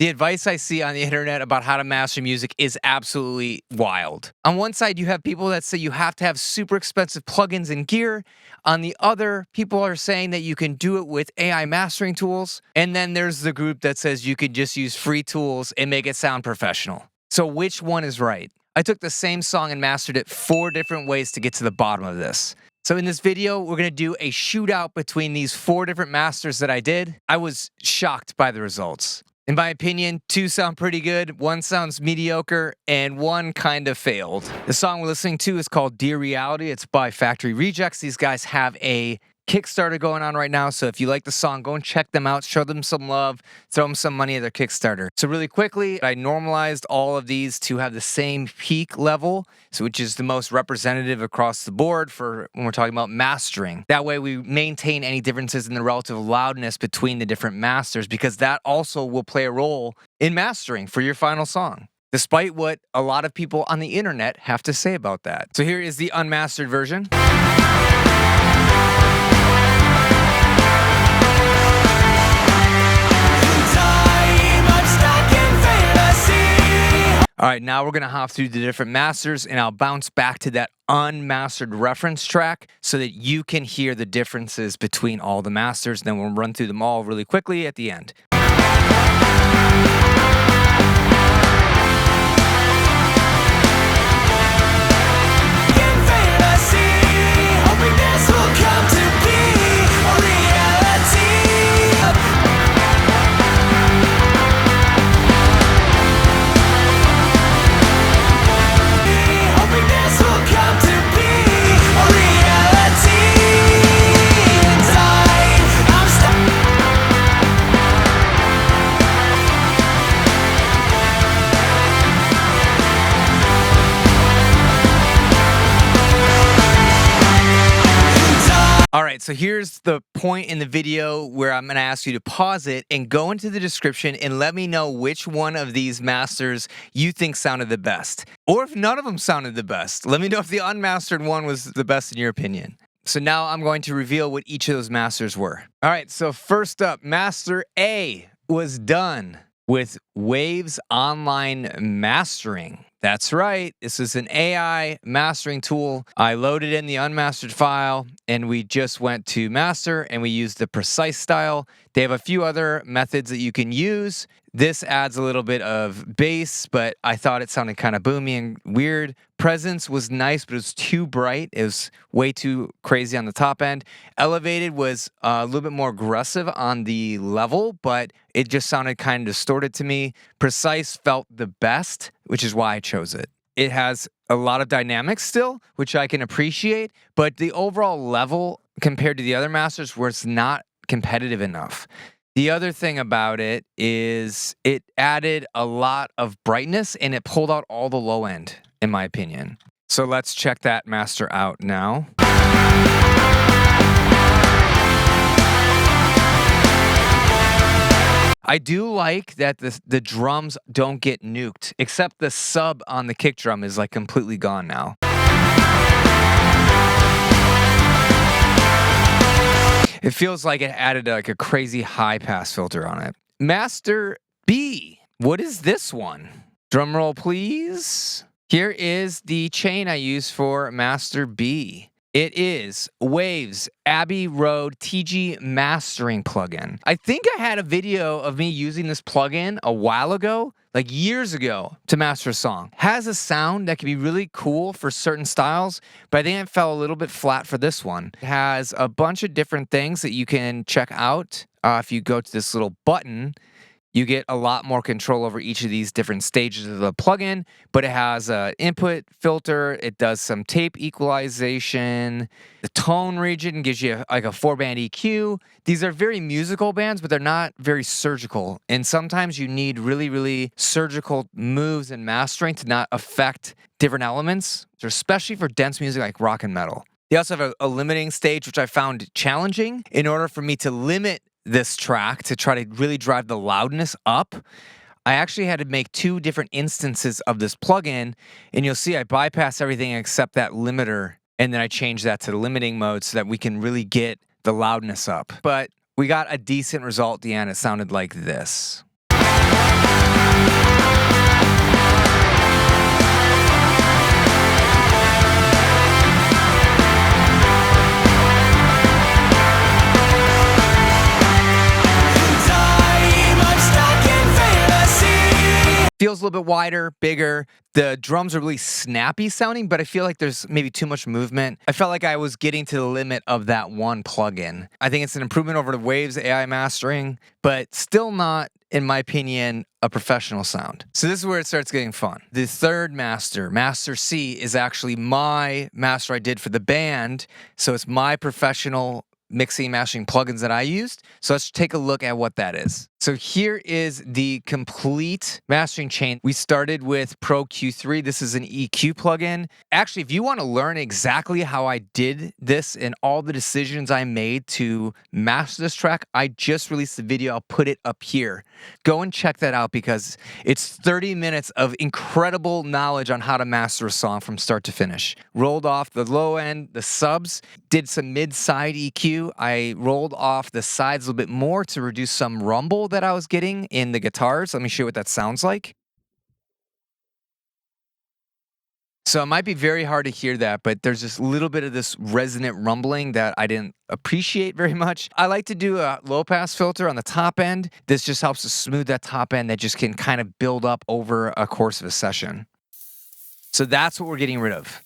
The advice I see on the internet about how to master music is absolutely wild. On one side, you have people that say you have to have super expensive plugins and gear. On the other, people are saying that you can do it with AI mastering tools. And then there's the group that says you can just use free tools and make it sound professional. So which one is right? I took the same song and mastered it 4 different ways to get to the bottom of this. So in this video, we're going to do a shootout between these 4 different masters that I did. I was shocked by the results. In my opinion, 2 sound pretty good, 1 sounds mediocre, and 1 kind of failed. The song we're listening to is called Dear Reality. It's by Factory Rejects. These guys have a Kickstarter going on right now, so if you like the song, go and check them out, show them some love, throw them some money at their Kickstarter. So really quickly, I normalized all of these to have the same peak level, so which is the most representative across the board for when we're talking about mastering. That way we maintain any differences in the relative loudness between the different masters, because that also will play a role in mastering for your final song, despite what a lot of people on the internet have to say about that. So here is the unmastered version. All right, now we're going to hop through the different masters, and I'll bounce back to that unmastered reference track so that you can hear the differences between all the masters. Then we'll run through them all really quickly at the end. All right, so here's the point in the video where I'm going to ask you to pause it and go into the description and let me know which one of these masters you think sounded the best. Or if none of them sounded the best, let me know if the unmastered one was the best in your opinion. So now I'm going to reveal what each of those masters were. All right, so first up, Master A was done with Waves Online Mastering. That's right. This is an AI mastering tool. I loaded in the unmastered file and we just went to master and we used the precise style. They have a few other methods that you can use. This adds a little bit of bass, but I thought it sounded kind of boomy and weird. Presence was nice, but it was too bright. It was way too crazy on the top end. Elevated was a little bit more aggressive on the level, but it just sounded kind of distorted to me. Precise felt the best, which is why I chose it. It has a lot of dynamics still, which I can appreciate, but the overall level compared to the other masters was not competitive enough. The other thing about it is it added a lot of brightness and it pulled out all the low end, in my opinion. So let's check that master out now. I do like that the drums don't get nuked, except the sub on the kick drum is like completely gone now. It feels like it added like a crazy high pass filter on it. Master B. What is this one? Drum roll, please. Here is the chain I use for Master B. It is Waves Abbey Road TG Mastering plugin. I think I had a video of me using this plugin a while ago, like years ago, to master a song. Has a sound that can be really cool for certain styles, but I think it fell a little bit flat for this one. It has a bunch of different things that you can check out. If you go to this little button, you get a lot more control over each of these different stages of the plugin, but it has an input filter. It does some tape equalization. The tone region gives you like a 4-band EQ. These are very musical bands, but they're not very surgical. And sometimes you need really, really surgical moves and mastering to not affect different elements, especially for dense music like rock and metal. They also have a limiting stage, which I found challenging in order for me to limit this track to try to really drive the loudness up. I actually had to make 2 different instances of this plugin, and you'll see I bypass everything except that limiter, and then I change that to the limiting mode so that we can really get the loudness up. But we got a decent result at the end. It sounded like this. Feels a little bit wider, bigger. The drums are really snappy sounding, but I feel like there's maybe too much movement. I felt like I was getting to the limit of that one plugin. I think it's an improvement over the Waves AI mastering, but still not, in my opinion, a professional sound. So this is where it starts getting fun. The third master, Master C, is actually my master I did for the band. So it's my professional mixing, mastering plugins that I used. So let's take a look at what that is. So here is the complete mastering chain. We started with Pro Q3. This is an EQ plugin. Actually, if you want to learn exactly how I did this and all the decisions I made to master this track, I just released a video. I'll put it up here. Go and check that out because it's 30 minutes of incredible knowledge on how to master a song from start to finish. Rolled off the low end, the subs, did some mid-side EQ. I rolled off the sides a little bit more to reduce some rumble that I was getting in the guitars. Let me show you what that sounds like. So it might be very hard to hear that, but there's just a little bit of this resonant rumbling that I didn't appreciate very much. I like to do a low pass filter on the top end. This just helps to smooth that top end that just can kind of build up over a course of a session. So that's what we're getting rid of.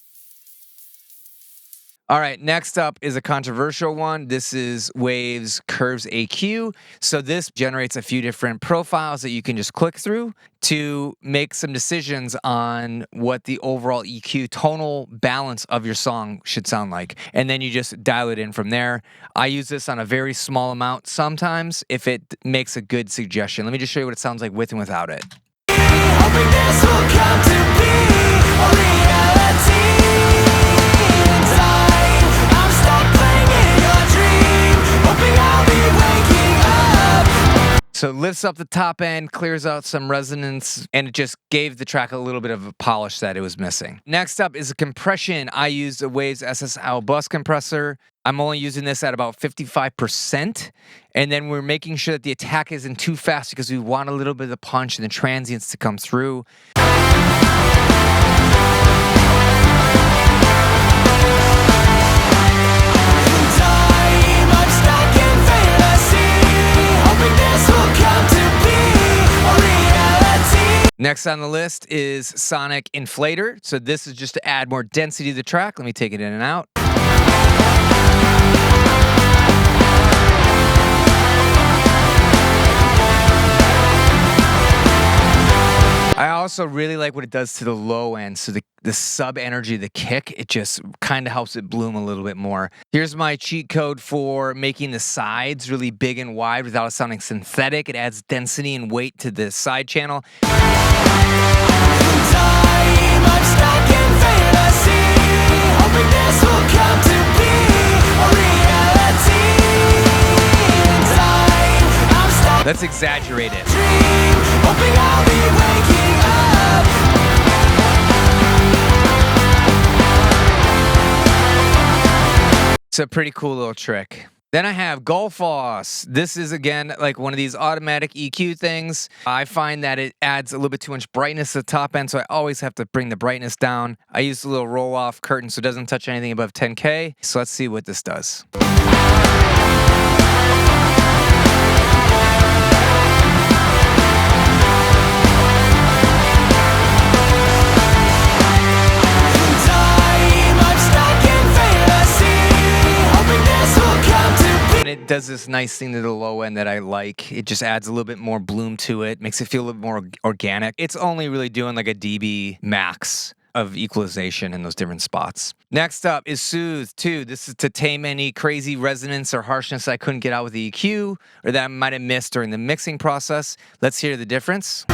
All right, next up is a controversial one. This is Waves Curves AQ. So this generates a few different profiles that you can just click through to make some decisions on what the overall EQ tonal balance of your song should sound like. And then you just dial it in from there. I use this on a very small amount sometimes if it makes a good suggestion. Let me just show you what it sounds like with and without it. Hoping this will come to be a reality. I'm stuck playing in your dream, hoping I'll be waking up. So it lifts up the top end, clears out some resonance, and it just gave the track a little bit of a polish that it was missing. Next up is a compression. I used a Waves SSL bus compressor. I'm only using this at about 55%. And then we're making sure that the attack isn't too fast because we want a little bit of the punch and the transients to come through. Next on the list is Sonic Inflator. So this is just to add more density to the track. Let me take it in and out. I also really like what it does to the low end. So the sub energy, the kick, it just kind of helps it bloom a little bit more. Here's my cheat code for making the sides really big and wide without it sounding synthetic. It adds density and weight to the side channel. Let's exaggerate it. It's a pretty cool little trick. Then I have Golfoss. This is, again, like one of these automatic EQ things. I find that it adds a little bit too much brightness to the top end, so I always have to bring the brightness down. I use a little roll-off curtain so it doesn't touch anything above 10K. So let's see what this does. It does this nice thing to the low end that I like. It just adds a little bit more bloom to it, makes it feel a little more organic. It's only really doing like a dB max of equalization in those different spots. Next up is Soothe 2. This is to tame any crazy resonance or harshness I couldn't get out with the EQ or that I might have missed during the mixing process. Let's hear the difference.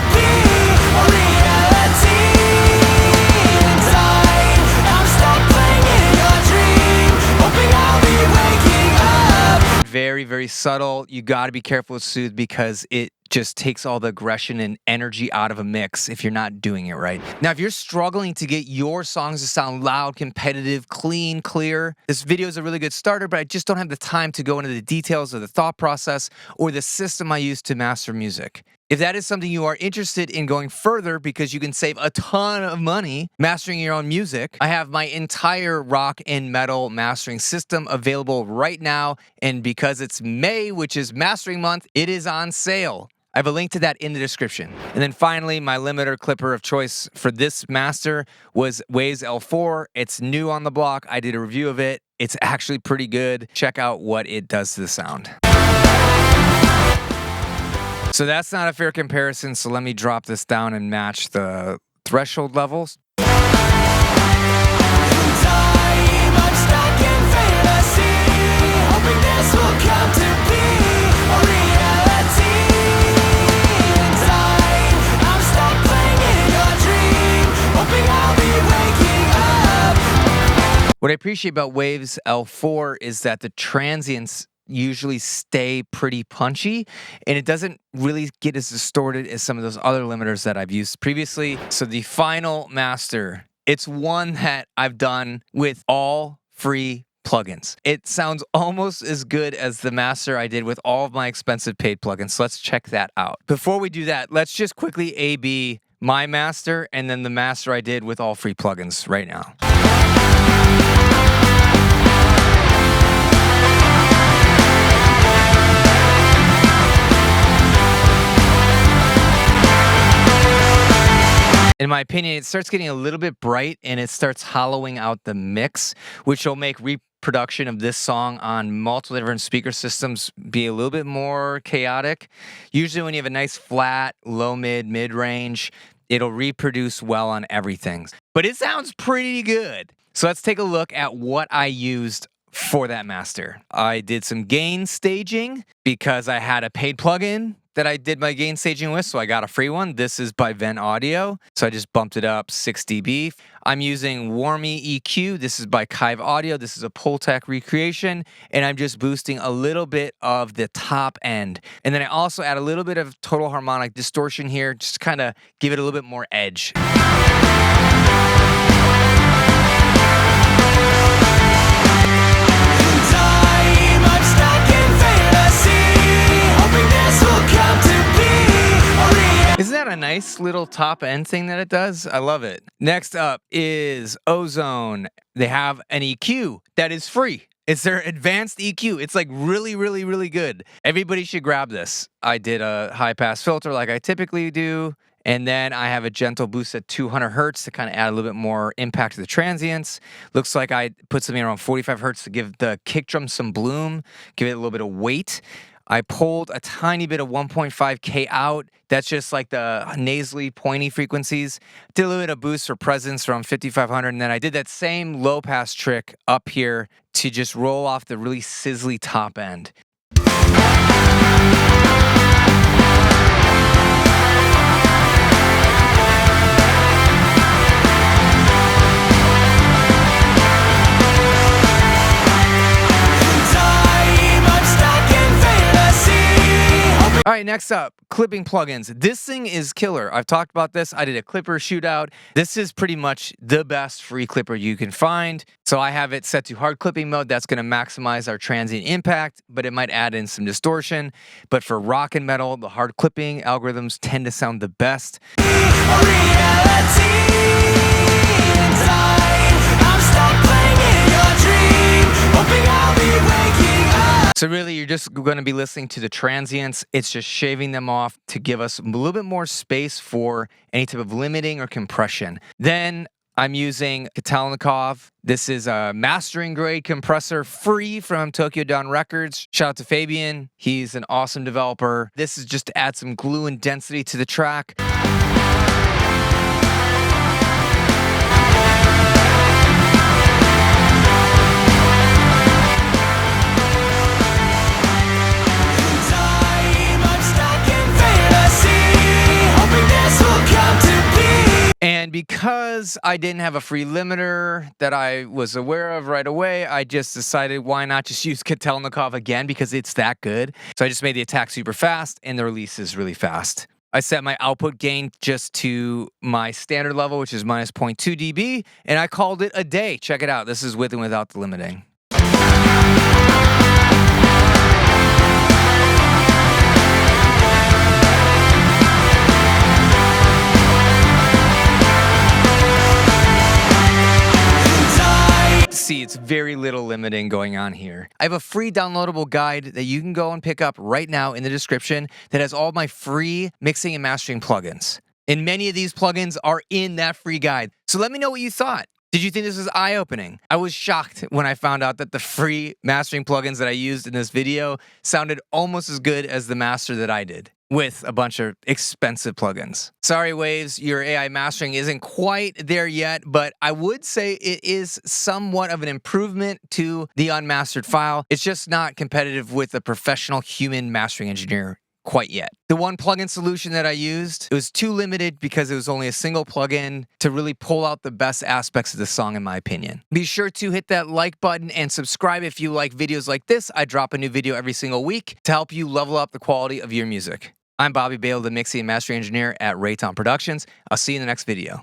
Very, very subtle. You got to be careful with Soothe because it just takes all the aggression and energy out of a mix if you're not doing it right. Now, if you're struggling to get your songs to sound loud, competitive, clean, clear, this video is a really good starter, but I just don't have the time to go into the details of the thought process or the system I use to master music. If that is something you are interested in going further because you can save a ton of money mastering your own music, I have my entire rock and metal mastering system available right now. And because it's May, which is mastering month, it is on sale. I have a link to that in the description. And then finally, my limiter clipper of choice for this master was Waves L4. It's new on the block. I did a review of it. It's actually pretty good. Check out what it does to the sound. So that's not a fair comparison, so let me drop this down and match the threshold levels. I'm stuck in fantasy, hoping this will come to be a reality. I'm stuck playing in your dream, hoping I'll be waking up. What I appreciate about Waves L4 is that the transients usually stay pretty punchy, and it doesn't really get as distorted as some of those other limiters that I've used previously. So the final master, it's one that I've done with all free plugins. It sounds almost as good as the master I did with all of my expensive paid plugins. So let's check that out. Before we do that, let's just quickly A/B my master and then the master I did with all free plugins right now. In my opinion, it starts getting a little bit bright and it starts hollowing out the mix, which will make reproduction of this song on multiple different speaker systems be a little bit more chaotic. Usually when you have a nice flat, low mid range, it'll reproduce well on everything. But it sounds pretty good. So let's take a look at what I used for that master. I did some gain staging because I had a paid plugin that I did my gain staging with, so I got a free one. This is by Vent Audio, so I just bumped it up 6 dB. I'm using Warmy EQ. This is by Kive Audio. This is a Pultec recreation, and I'm just boosting a little bit of the top end. And then I also add a little bit of total harmonic distortion here, just to kind of give it a little bit more edge. I'm stuck in fantasy, hoping this will come to be a reality. Isn't that a nice little top end thing that it does? I love it. Next up is Ozone. They have an EQ that is free. It's their advanced EQ. It's like really, really, really good. Everybody should grab this. I did a high pass filter like I typically do. And then I have a gentle boost at 200 hertz to kind of add a little bit more impact to the transients. Looks like I put something around 45 hertz to give the kick drum some bloom, give it a little bit of weight. I pulled a tiny bit of 1.5K out. That's just like the nasally, pointy frequencies. Did a little bit of boost for presence around 5,500. And then I did that same low pass trick up here to just roll off the really sizzly top end. All right, next up, clipping plugins. This thing is killer. I've talked about this. I did a clipper shootout. This is pretty much the best free clipper you can find. So I have it set to hard clipping mode. That's going to maximize our transient impact, but it might add in some distortion. But for rock and metal, the hard clipping algorithms tend to sound the best. So really, you're just going to be listening to the transients. It's just shaving them off to give us a little bit more space for any type of limiting or compression. Then I'm using Katalnikov. This is a mastering grade compressor free from Tokyo Dawn Records. Shout out to Fabian. He's an awesome developer. This is just to add some glue and density to the track. And because I didn't have a free limiter that I was aware of right away, I just decided why not just use Katalnikov again because it's that good. So I just made the attack super fast and the release is really fast. I set my output gain just to my standard level, which is minus 0.2 dB, and I called it a day. Check it out. This is with and without the limiting. See, it's it's very little limiting going on here. I have a free downloadable guide that you can go and pick up right now in the description that has all my free mixing and mastering plugins. And many of these plugins are in that free guide. So let me know what you thought. Did you think this was eye-opening? I was shocked when I found out that the free mastering plugins that I used in this video sounded almost as good as the master that I did with a bunch of expensive plugins. Sorry, Waves, your AI mastering isn't quite there yet, but I would say it is somewhat of an improvement to the unmastered file. It's just not competitive with a professional human mastering engineer quite yet. The one plugin solution that I used, it was too limited because it was only a single plugin to really pull out the best aspects of the song, in my opinion. Be sure to hit that like button and subscribe if you like videos like this. I drop a new video every single week to help you level up the quality of your music. I'm Bobby Bale, the mixing and mastering engineer at Rayton Productions. I'll see you in the next video.